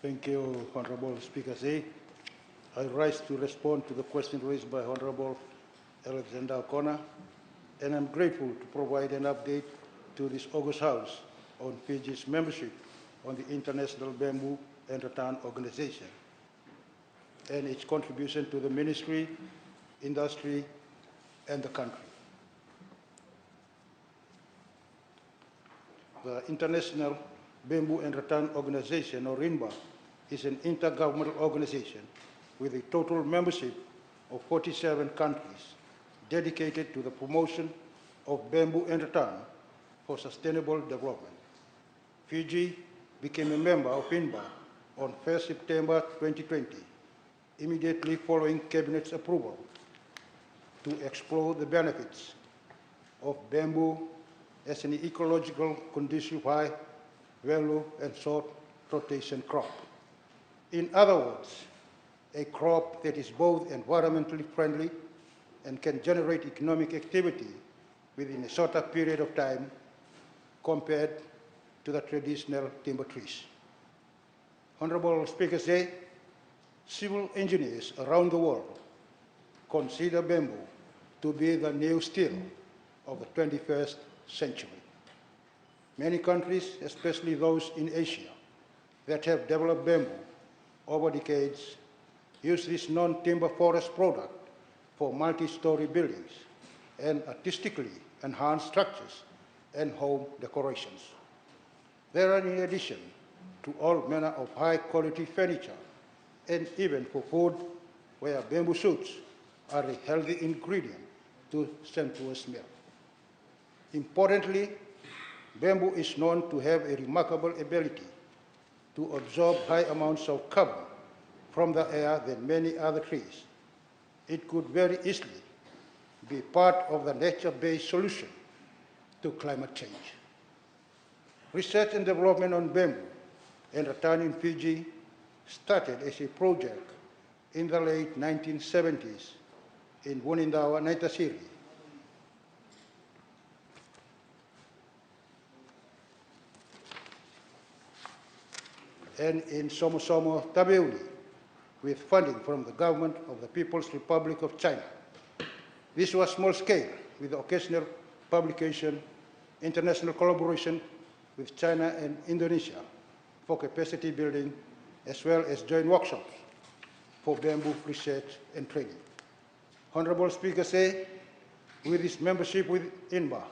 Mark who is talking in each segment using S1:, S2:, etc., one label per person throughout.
S1: Thank you, Honorable Speaker Zee. I rise to respond to the question raised by Honorable Alexander O'Connor, and I'm grateful to provide an update to this August House on Fiji's membership on the International Bamboo and Rattan Organization and its contribution to the ministry, industry, and the country. The International Bamboo and Rattan Organization, or INBAR, is an intergovernmental organization with a total membership of 47 countries dedicated to the promotion of bamboo and rattan for sustainable development. Fiji became a member of INBAR on 1 September 2020, immediately following Cabinet's approval to explore the benefits of bamboo as an ecological conducive high value and short rotation crop. In other words, a crop that is both environmentally friendly and can generate economic activity within a shorter period of time compared to the traditional timber trees. Honorable Speaker Zee, civil engineers around the world consider bamboo to be the new steel of the 21st century. Many countries, especially those in Asia, that have developed bamboo over decades, use this non-timber forest product for multi-story buildings and artistically enhanced structures and home decorations. There are, in addition to all manner of high-quality furniture and even for food, where bamboo shoots are a healthy ingredient to sumptuous meal. Importantly, bamboo is known to have a remarkable ability to absorb high amounts of carbon from the air than many other trees. It could very easily be part of the nature-based solution to climate change. Research and development on bamboo and rattan in Fiji started as a project in the late 1970s in Wunindawa, Naitasiri. And in Somosomo, Tabeuli, with funding from the government of the People's Republic of China. This was small scale, with occasional publication, international collaboration with China and Indonesia for capacity building, as well as joint workshops for bamboo research and training. Honorable Speaker Zee, with its membership with INBAR,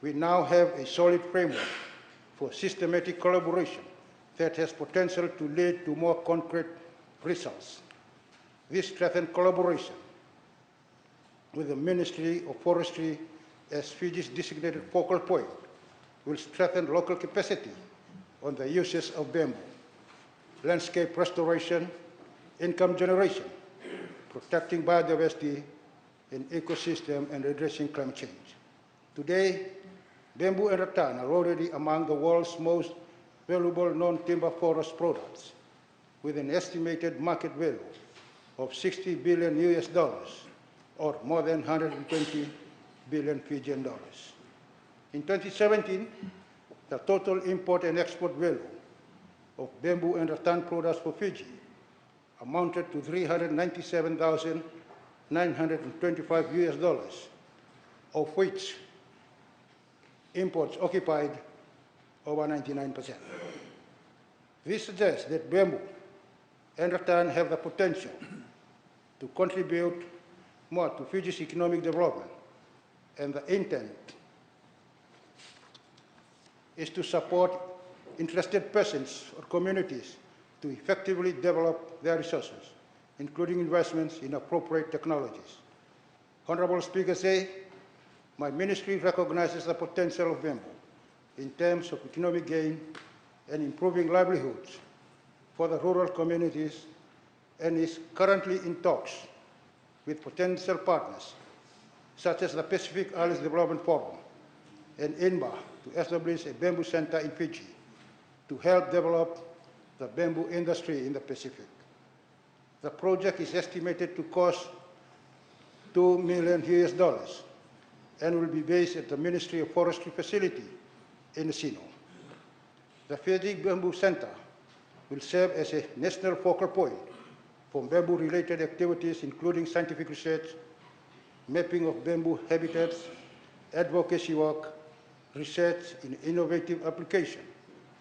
S1: we now have a solid framework for systematic collaboration that has potential to lead to more concrete results. This strengthened collaboration with the Ministry of Forestry as Fiji's designated focal point will strengthen local capacity on the uses of bamboo, landscape restoration, income generation, protecting biodiversity and ecosystem, and addressing climate change. Today, bamboo and rattan are already among the world's most valuable non-timber forest products, with an estimated market value of 60 billion US dollars, or more than 120 billion Fijian dollars. In 2017, the total import and export value of bamboo and rattan products for Fiji amounted to 397,925 US dollars, of which imports occupied over 99%. This suggests that bamboo and rattan have the potential to contribute more to Fiji's economic development, and the intent is to support interested persons or communities to effectively develop their resources, including investments in appropriate technologies. Honorable Speaker Zee, my ministry recognizes the potential of bamboo in terms of economic gain and improving livelihoods for the rural communities, and is currently in talks with potential partners, such as the Pacific Islands Development Forum and INBAR, to establish a bamboo center in Fiji to help develop the bamboo industry in the Pacific. The project is estimated to cost $2 million US dollars and will be based at the Ministry of Forestry facility in Sino. The Fiji Bamboo Center will serve as a national focal point for bamboo-related activities, including scientific research, mapping of bamboo habitats, advocacy work, research in innovative applications,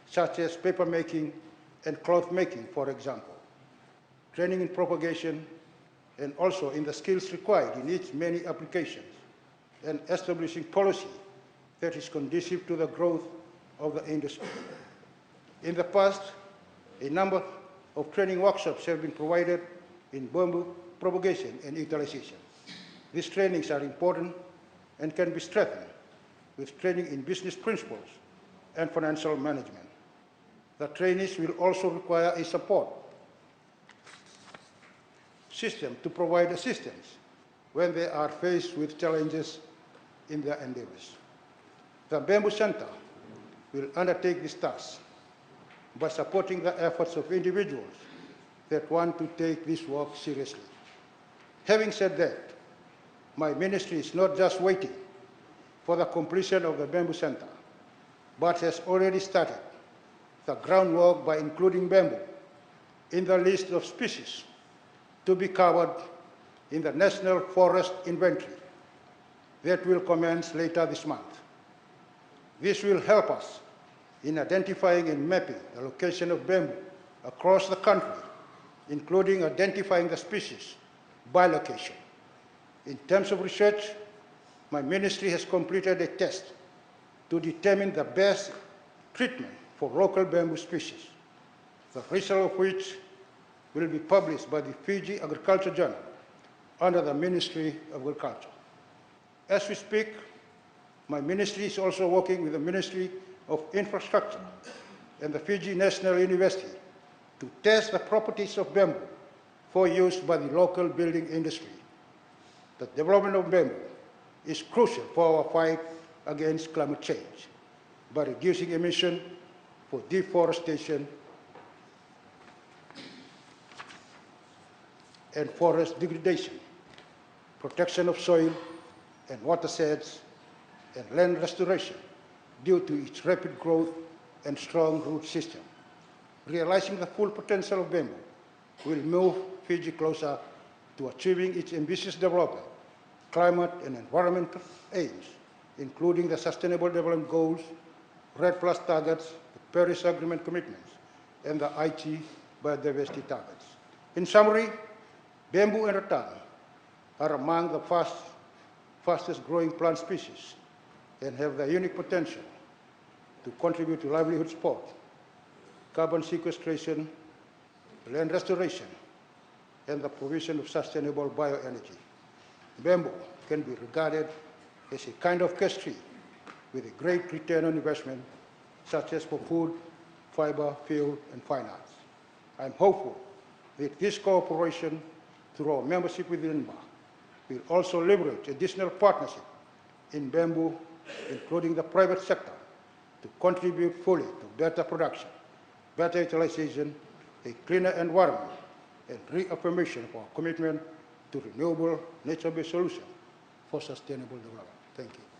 S1: such as paper making and cloth making, for example, training in propagation, and also in the skills required in its many applications, and establishing policy that is conducive to the growth of the industry. In the past, a number of training workshops have been provided in bamboo propagation and utilization. These trainings are important and can be strengthened with training in business principles and financial management. The trainees will also require a support system to provide assistance when they are faced with challenges in their endeavors. The Bamboo Center will undertake this task by supporting the efforts of individuals that want to take this work seriously. Having said that, my ministry is not just waiting for the completion of the Bamboo Center, but has already started the groundwork by including bamboo in the list of species to be covered in the National Forest Inventory that will commence later this month. This will help us in identifying and mapping the location of bamboo across the country, including identifying the species by location. In terms of research, my ministry has completed a test to determine the best treatment for local bamboo species, the result of which will be published by the Fiji Agriculture Journal under the Ministry of Agriculture. As we speak, my ministry is also working with the Ministry of Infrastructure and the Fiji National University to test the properties of bamboo for use by the local building industry. The development of bamboo is crucial for our fight against climate change by reducing emissions for deforestation and forest degradation, protection of soil and watersheds, and land restoration due to its rapid growth and strong root system. Realizing the full potential of bamboo will move Fiji closer to achieving its ambitious development, climate and environmental aims, including the Sustainable Development Goals, REDD+ targets, the Paris Agreement commitments, and the IT biodiversity targets. In summary, bamboo and rattan are among the fastest growing plant species and have the unique potential to contribute to livelihood support, carbon sequestration, land restoration, and the provision of sustainable bioenergy. Bamboo can be regarded as a kind of cash tree with a great return on investment, such as for food, fiber, fuel, and fine arts. I'm hopeful that this cooperation through our membership with INBAR will also leverage additional partnership in bamboo, including the private sector, to contribute fully to better production, better utilization, a cleaner environment, and reaffirmation of our commitment to renewable, nature-based solutions for sustainable development. Thank you.